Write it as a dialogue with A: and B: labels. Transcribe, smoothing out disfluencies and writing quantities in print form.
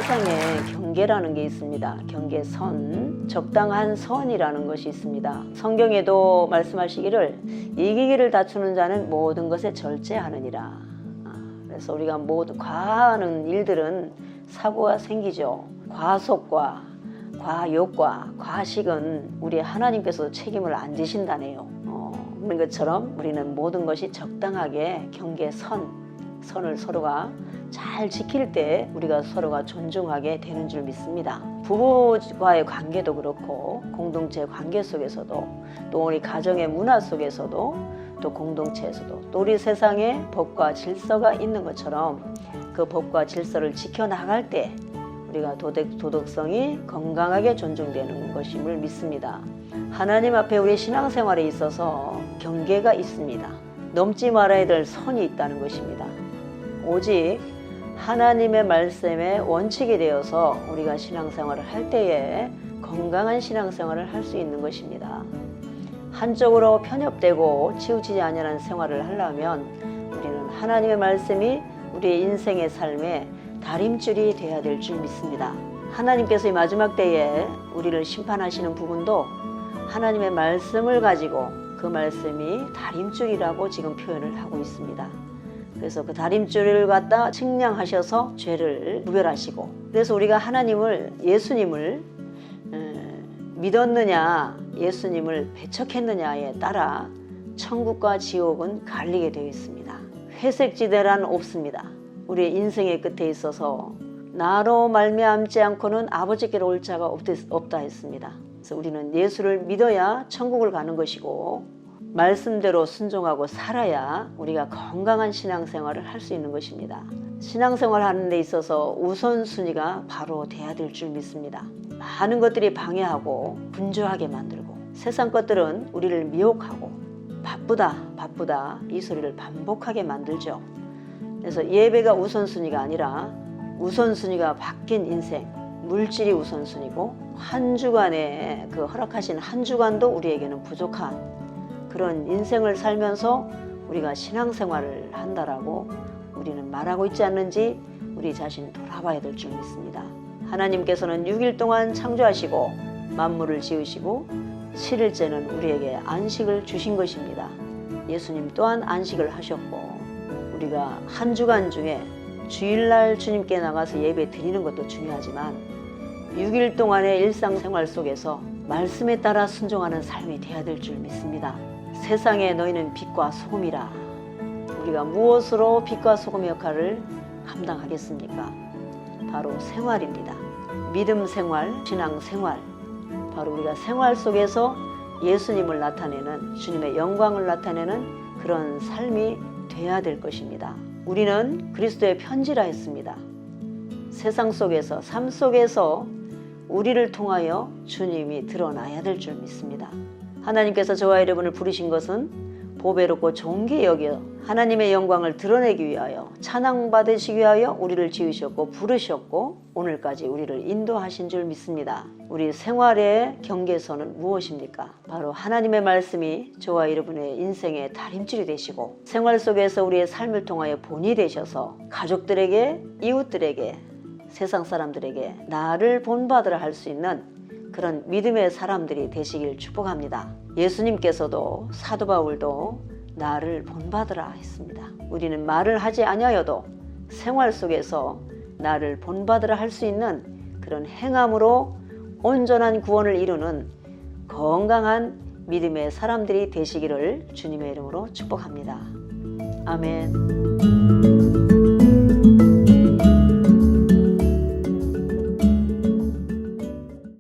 A: 세상에 경계라는 게 있습니다. 경계선, 적당한 선이라는 것이 있습니다. 성경에도 말씀하시기를 이기기를 다투는 자는 모든 것에 절제하느니라. 그래서 우리가 모두 과하는 일들은 사고가 생기죠. 과속과 과욕과 과식은 우리 하나님께서 책임을 안 지신다네요. 그런 것처럼 우리는 모든 것이 적당하게 선을 서로가 잘 지킬 때 우리가 서로가 존중하게 되는 줄 믿습니다. 부부와의 관계도 그렇고 공동체 관계 속에서도 또 우리 가정의 문화 속에서도 또 공동체에서도 또 우리 세상에 법과 질서가 있는 것처럼 그 법과 질서를 지켜나갈 때 우리가 도덕성이 건강하게 존중되는 것임을 믿습니다. 하나님 앞에 우리 신앙생활에 있어서 경계가 있습니다. 넘지 말아야 될 선이 있다는 것입니다. 오직 하나님의 말씀에 원칙이 되어서 우리가 신앙생활을 할 때에 건강한 신앙생활을 할 수 있는 것입니다. 한쪽으로 편협되고 치우치지 아니하는 생활을 하려면 우리는 하나님의 말씀이 우리의 인생의 삶에 다림줄이 되어야 될 줄 믿습니다. 하나님께서 이 마지막 때에 우리를 심판하시는 부분도 하나님의 말씀을 가지고 그 말씀이 다림줄이라고 지금 표현을 하고 있습니다. 그래서 그 다림줄을 갖다 측량하셔서 죄를 구별하시고, 그래서 우리가 예수님을 믿었느냐 예수님을 배척했느냐에 따라 천국과 지옥은 갈리게 되어 있습니다. 회색지대란 없습니다. 우리의 인생의 끝에 있어서 나로 말미암지 않고는 아버지께로 올 자가 없다 했습니다. 그래서 우리는 예수를 믿어야 천국을 가는 것이고 말씀대로 순종하고 살아야 우리가 건강한 신앙생활을 할 수 있는 것입니다. 신앙생활 하는 데 있어서 우선순위가 바로 돼야 될 줄 믿습니다. 많은 것들이 방해하고 분주하게 만들고 세상 것들은 우리를 미혹하고 바쁘다 이 소리를 반복하게 만들죠. 그래서 예배가 우선순위가 아니라 우선순위가 바뀐 인생, 물질이 우선순위고 한 주간에 그 허락하신 한 주간도 우리에게는 부족한 그런 인생을 살면서 우리가 신앙생활을 한다라고 우리는 말하고 있지 않는지 우리 자신 돌아봐야 될 줄 믿습니다. 하나님께서는 6일 동안 창조하시고 만물을 지으시고 7일째는 우리에게 안식을 주신 것입니다. 예수님 또한 안식을 하셨고 우리가 한 주간 중에 주일날 주님께 나가서 예배 드리는 것도 중요하지만 6일 동안의 일상생활 속에서 말씀에 따라 순종하는 삶이 되어야 될 줄 믿습니다. 세상에 너희는 빛과 소금이라. 우리가 무엇으로 빛과 소금의 역할을 감당하겠습니까? 바로 생활입니다. 믿음 생활, 신앙 생활. 바로 우리가 생활 속에서 예수님을 나타내는, 주님의 영광을 나타내는 그런 삶이 돼야 될 것입니다. 우리는 그리스도의 편지라 했습니다. 세상 속에서, 삶 속에서 우리를 통하여 주님이 드러나야 될 줄 믿습니다. 하나님께서 저와 여러분을 부르신 것은 보배롭고 존귀 여겨 하나님의 영광을 드러내기 위하여 찬양받으시기 위하여 우리를 지으셨고 부르셨고 오늘까지 우리를 인도하신 줄 믿습니다. 우리 생활의 경계선은 무엇입니까? 바로 하나님의 말씀이 저와 여러분의 인생의 다림줄이 되시고 생활 속에서 우리의 삶을 통하여 본이 되셔서 가족들에게, 이웃들에게, 세상 사람들에게 나를 본받으라 할 수 있는 그런 믿음의 사람들이 되시길 축복합니다. 예수님께서도 사도 바울도 나를 본받으라 했습니다. 우리는 말을 하지 아니하여도 생활 속에서 나를 본받으라 할 수 있는 그런 행함으로 온전한 구원을 이루는 건강한 믿음의 사람들이 되시기를 주님의 이름으로 축복합니다. 아멘.